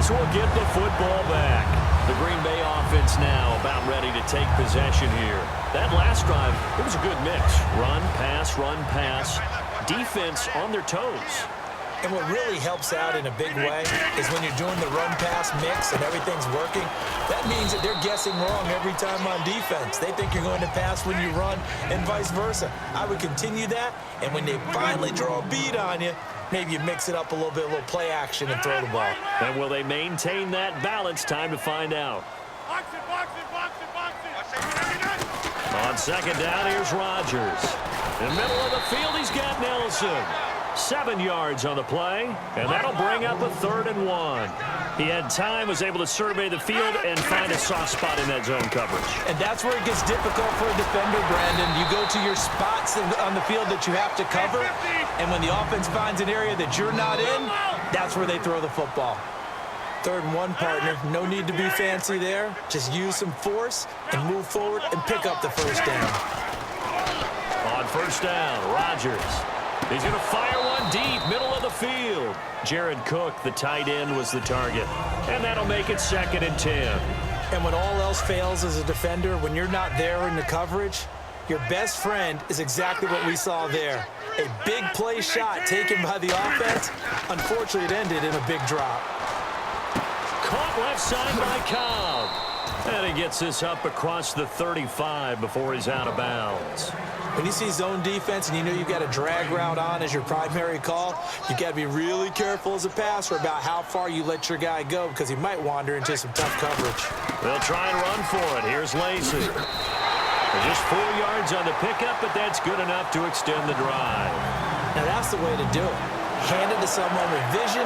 Eagles will get the football back. The Green Bay offense now about ready to take possession here. That last drive, it was a good mix. Run, pass, defense on their toes. And what really helps out in a big way is when you're doing the run-pass mix and everything's working, that means that they're guessing wrong every time on defense. They think you're going to pass when you run and vice versa. I would continue that, and when they finally draw a beat on you, maybe you mix it up a little bit, a little play action and throw the ball. And will they maintain that balance? Time to find out. On second down, here's Rodgers. In the middle of the field, he's got Nelson. 7 yards on the play, and that'll bring up a 3rd and 1. He had time, was able to survey the field and find a soft spot in that zone coverage. And that's where it gets difficult for a defender, Brandon. You go to your spots on the field that you have to cover, and when the offense finds an area that you're not in, that's where they throw the football. 3rd and 1, partner. No need to be fancy there. Just use some force and move forward and pick up the first down. On first down, Rodgers. He's going to fire one deep, middle of the field. Jared Cook, the tight end, was the target. And that'll make it 2nd and 10. And when all else fails as a defender, when you're not there in the coverage, your best friend is exactly what we saw there. A big play shot taken by the offense. Unfortunately, it ended in a big drop. Caught left side by Cobb. And he gets this up across the 35 before he's out of bounds. When you see zone defense and you know you've got a drag route on as your primary call, you've got to be really careful as a passer about how far you let your guy go because he might wander into some tough coverage. They'll try and run for it. Here's Lacy. Just 4 yards on the pickup, but that's good enough to extend the drive. Now that's the way to do it. Hand it to someone with vision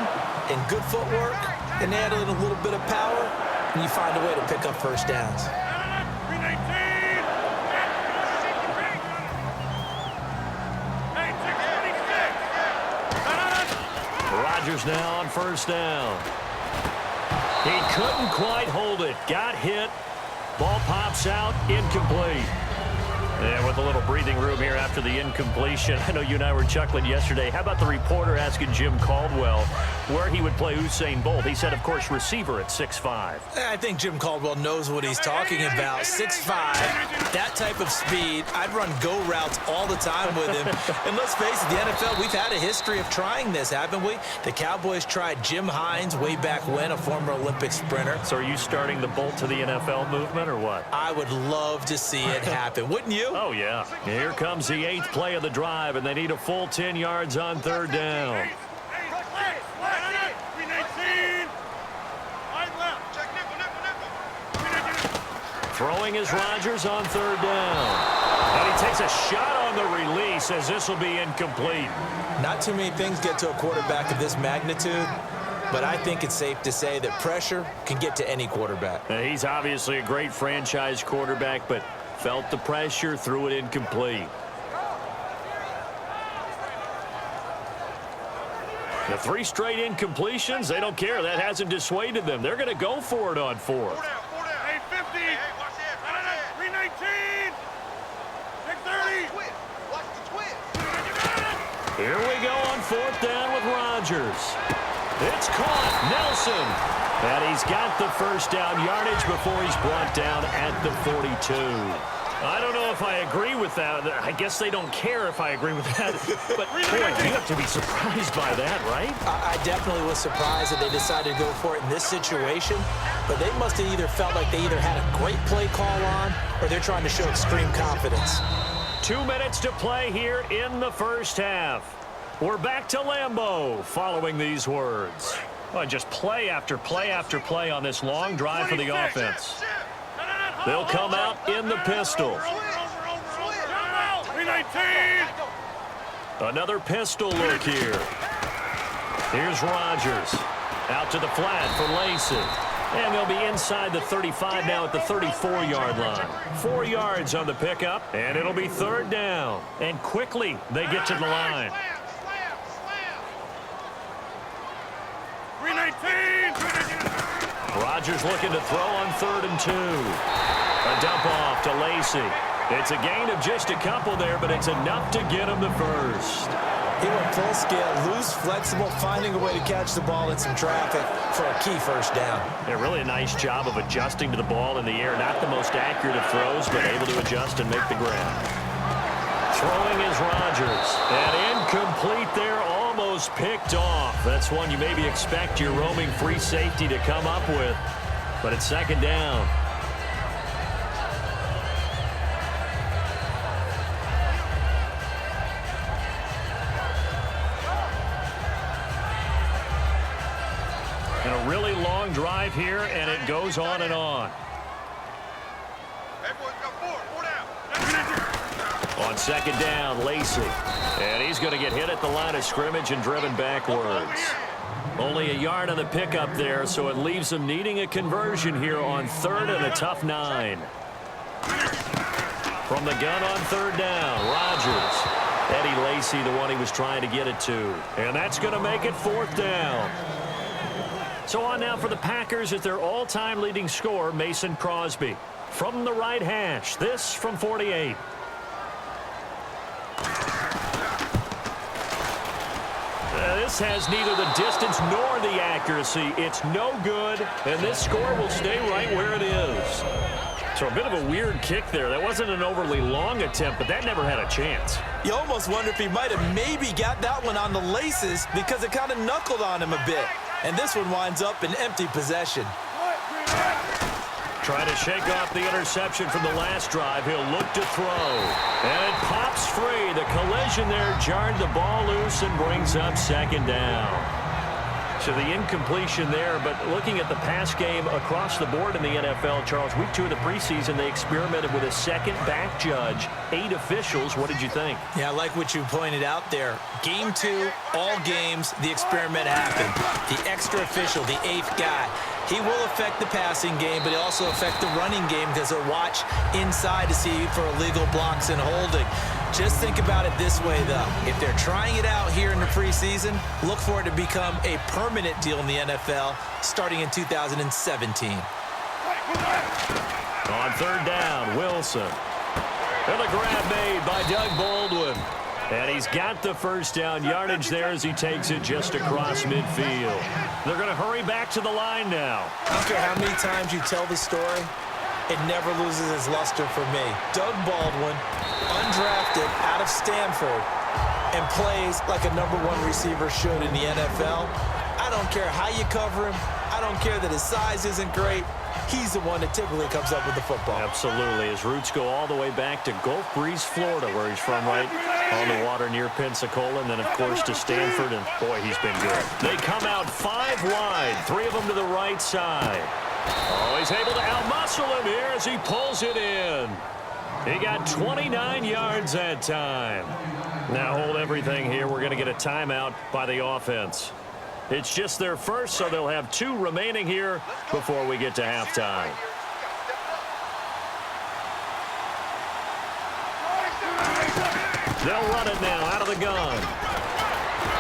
and good footwork and add in a little bit of power, and you find a way to pick up first downs. Rodgers now on first down. He couldn't quite hold it. Got hit. Ball pops out. Incomplete. And with a little breathing room here after the incompletion, I know you and I were chuckling yesterday. How about the reporter asking Jim Caldwell where he would play Usain Bolt? He said, of course, receiver at 6'5". I think Jim Caldwell knows what he's talking about. 6'5", that type of speed. I'd run go routes all the time with him. And let's face it, the NFL, we've had a history of trying this, haven't we? The Cowboys tried Jim Hines way back when, a former Olympic sprinter. So are you starting the Bolt to the NFL movement or what? I would love to see it happen. Wouldn't you? Oh, yeah. Here comes the 8th play of the drive, and they need a full 10 yards on 3rd down. Throwing is Rodgers on 3rd down. And he takes a shot on the release as this will be incomplete. Not too many things get to a quarterback of this magnitude, but I think it's safe to say that pressure can get to any quarterback. He's obviously a great franchise quarterback, but felt the pressure, threw it incomplete. The 3 straight incompletions, they don't care. That hasn't dissuaded them. They're going to go for it on 4th. Here we go on 4th down with Rodgers. It's caught. Nelson. And he's got the first down yardage before he's brought down at the 42. I don't know if I agree with that. I guess they don't care if I agree with that. But, boy, you have to be surprised by that, right? I definitely was surprised that they decided to go for it in this situation. But they must have either felt like they either had a great play call on or they're trying to show extreme confidence. 2 minutes to play here in the first half. We're back to Lambeau following these words. Well, just play after play after play on this long drive for the offense. They'll come out in the pistol. Another pistol look here. Here's Rodgers. Out to the flat for Lacy. And they'll be inside the 35 now at the 34-yard line. 4 yards on the pickup, and it'll be 3rd down. And quickly they get to the line. Rodgers looking to throw on 3rd and 2. A dump off to Lacy. It's a gain of just a couple there, but it's enough to get him the first. He went full scale, loose, flexible, finding a way to catch the ball in some traffic for a key first down. Yeah, really a nice job of adjusting to the ball in the air. Not the most accurate of throws, but able to adjust and make the grab. Throwing is Rodgers. And incomplete there, almost picked off. That's one you maybe expect your roaming free safety to come up with. But it's second down. And a really long drive here, and it goes on and on. On second down, Lacey. And he's going to get hit at the line of scrimmage and driven backwards. Only a yard on the pickup there, so it leaves them needing a conversion here on third and a tough 9. From the gun on third down, Rodgers. Eddie Lacy, the one he was trying to get it to. And that's going to make it fourth down. So on now for the Packers is their all-time leading scorer, Mason Crosby. From the right hash, this from 48. This has neither the distance nor the accuracy. It's no good, and this score will stay right where it is. So a bit of a weird kick there. That wasn't an overly long attempt, but that never had a chance. You almost wonder if he might have maybe got that one on the laces because it kind of knuckled on him a bit. And this one winds up in empty possession. Trying to shake off the interception from the last drive. He'll look to throw. And it pops free. The collision there jarred the ball loose and brings up second down. So the incompletion there, but looking at the pass game across the board in the NFL, Charles, week 2 of the preseason, they experimented with a second back judge, 8 officials. What did you think? Yeah, I like what you pointed out there. Game 2, all games, the experiment happened. The extra official, the 8th guy. He will affect the passing game, but he'll also affect the running game because they'll watch inside to see for illegal blocks and holding. Just think about it this way, though. If they're trying it out here in the preseason, look for it to become a permanent deal in the NFL starting in 2017. On third down, Wilson. And a grab made by Doug Baldwin. And he's got the first down yardage there as he takes it just across midfield. They're going to hurry back to the line now. I don't care how many times you tell the story, it never loses its luster for me. Doug Baldwin, undrafted out of Stanford, and plays like a #1 receiver should in the NFL. I don't care how you cover him. I don't care that his size isn't great. He's the one that typically comes up with the football. Absolutely. His roots go all the way back to Gulf Breeze, Florida, where he's from, right on the water near Pensacola, and then, of course, to Stanford, and, boy, he's been good. They come out 5 wide, 3 of them to the right side. Oh, he's able to outmuscle him here as he pulls it in. He got 29 yards that time. Now hold everything here. We're going to get a timeout by the offense. It's just their first, so they'll have 2 remaining here before we get to halftime. They'll run it now out of the gun.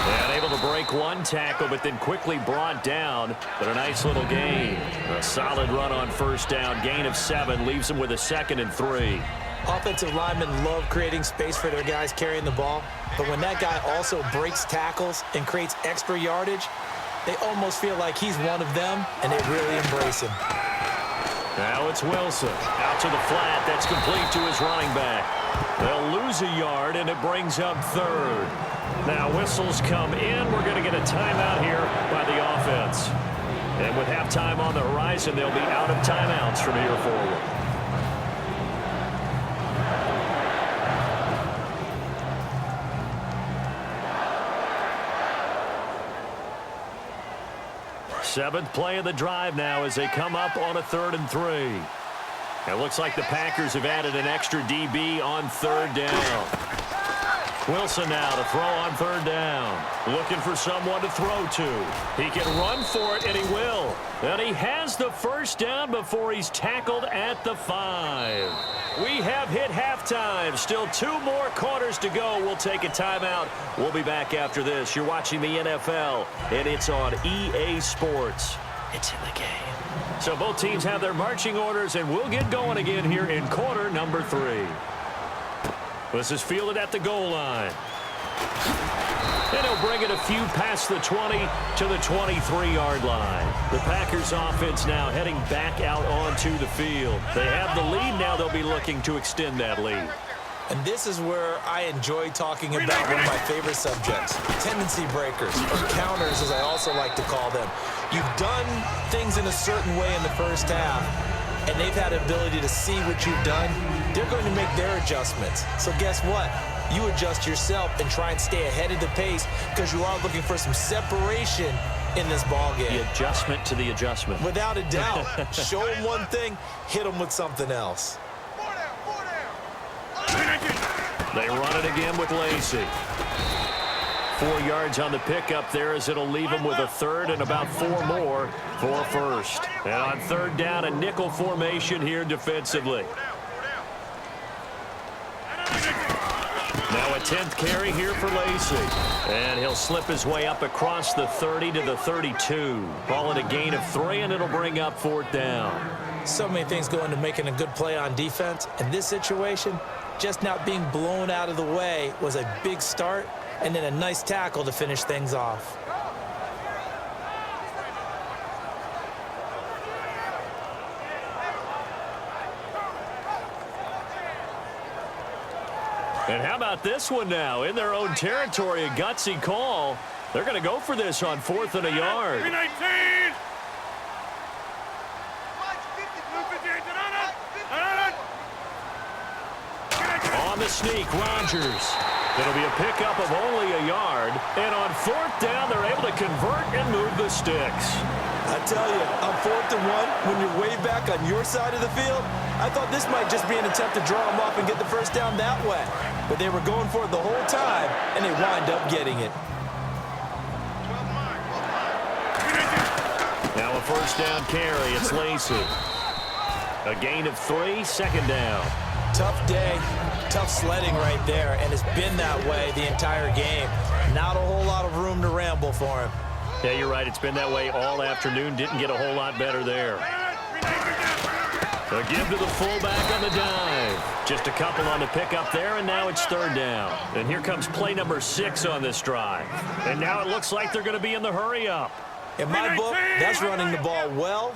And able to break one tackle, but then quickly brought down. But a nice little gain. A solid run on first down. Gain of 7 leaves them with a 2nd and 3. Offensive linemen love creating space for their guys carrying the ball. But when that guy also breaks tackles and creates extra yardage, they almost feel like he's one of them, and they really embrace him. Now it's Wilson. Out to the flat. That's complete to his running back. They'll lose a yard, and it brings up 3rd. Now whistles come in. We're going to get a timeout here by the offense. And with halftime on the horizon, they'll be out of timeouts from here forward. Seventh play of the drive now as they come up on a 3rd and 3. It looks like the Packers have added an extra DB on 3rd down. Wilson now to throw on 3rd down. Looking for someone to throw to. He can run for it, and he will. And he has the first down before he's tackled at the 5. We have hit halftime. Still 2 more quarters to go. We'll take a timeout. We'll be back after this. You're watching the NFL, and it's on EA Sports. It's in the game. So both teams have their marching orders, and we'll get going again here in quarter number 3. This is fielded at the goal line. And he'll bring it a few past the 20 to the 23-yard line. The Packers offense now heading back out onto the field. They have the lead. Now they'll be looking to extend that lead. And this is where I enjoy talking about one of my favorite subjects, tendency breakers, or counters as I also like to call them. You've done things in a certain way in the first half, and they've had the ability to see what you've done. They're going to make their adjustments. So guess what? You adjust yourself and try and stay ahead of the pace because you are looking for some separation in this ball game. The adjustment to the adjustment. Without a doubt. Show them one thing, hit them with something else. They run it again with Lacey. 4 yards on the pickup there as it'll leave them with a third and about 4 more for first. And on third down, a nickel formation here defensively. Now a 10th carry here for Lacey. And he'll slip his way up across the 30 to the 32. Call it a gain of 3, and it'll bring up 4th down. So many things go into making a good play on defense. In this situation, just not being blown out of the way was a big start, and then a nice tackle to finish things off. And how about this one now? In their own territory, a gutsy call. They're going to go for this on 4th and a yard. On the sneak, Rodgers. It'll be a pickup of only a yard. And on 4th down, they're able to convert and move the sticks. I tell you, on 4th and 1, when you're way back on your side of the field, I thought this might just be an attempt to draw them off and get the first down that way. But they were going for it the whole time, and they wind up getting it. Now a first down carry. It's Lacey. A gain of 3, 2nd down. Tough day, tough sledding right there, and it's been that way the entire game. Not a whole lot of room to ramble for him. Yeah, you're right. It's been that way all afternoon. Didn't get a whole lot better there. A give to the fullback on the dive. Just a couple on the pickup there, and now it's 3rd down. And here comes play number 6 on this drive. And now it looks like they're going to be in the hurry-up. In my book, that's running the ball well,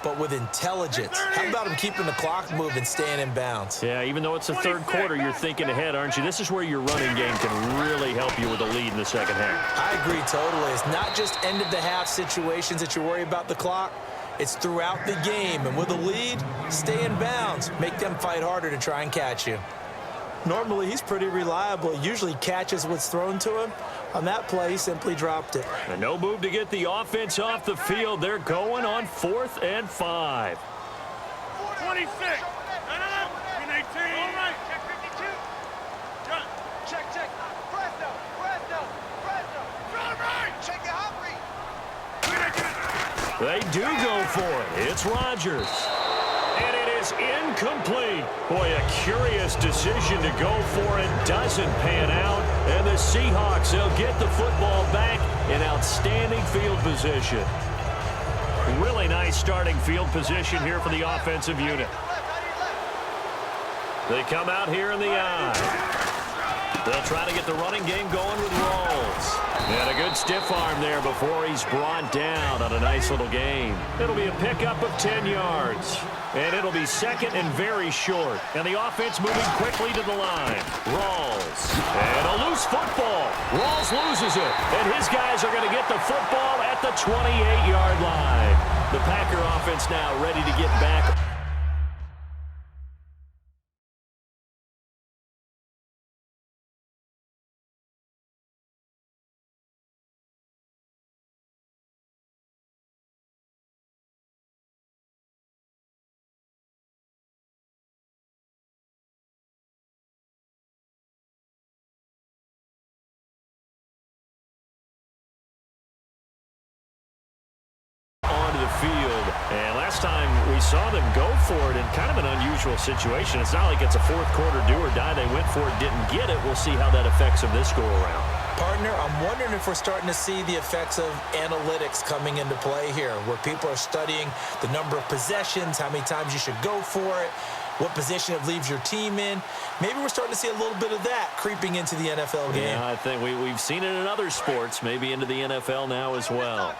but with intelligence. How about him keeping the clock moving, staying in bounds? Yeah, even though it's the 3rd quarter, you're thinking ahead, aren't you? This is where your running game can really help you with a lead in the 2nd half. I agree totally. It's not just end-of-the-half situations that you worry about the clock. It's throughout the game. And with a lead, stay in bounds. Make them fight harder to try and catch you. Normally, he's pretty reliable. He usually catches what's thrown to him. On that play, he simply dropped it. And no move to get the offense off the field. They're going on 4th and 5. 26. 18. All right. Check 52. Check. Presto. All right. Check the hot read. They do go for it. It's Rodgers. And it is incomplete. Boy, a curious decision to go for it. Doesn't pan out. And the Seahawks, they'll get the football back in outstanding field position. Really nice starting field position here for the offensive unit. They come out here in the eye. They'll try to get the running game going with Rawls. And a good stiff arm there before he's brought down on a nice little gain. It'll be a pickup of 10 yards. And it'll be 2nd and very short. And the offense moving quickly to the line. Rawls. And a loose football. Rawls loses it. And his guys are going to get the football at the 28-yard line. The Packer offense now ready to get back. Field. And last time we saw them go for it in kind of an unusual situation. It's not like it's a 4th quarter do or die. They went for it, didn't get it. We'll see how that affects them this go around. Partner, I'm wondering if we're starting to see the effects of analytics coming into play here, where people are studying the number of possessions, how many times you should go for it. what position it leaves your team in. Maybe we're starting to see a little bit of that creeping into the NFL game. Yeah, I think we've seen it in other sports, maybe into the NFL now as well.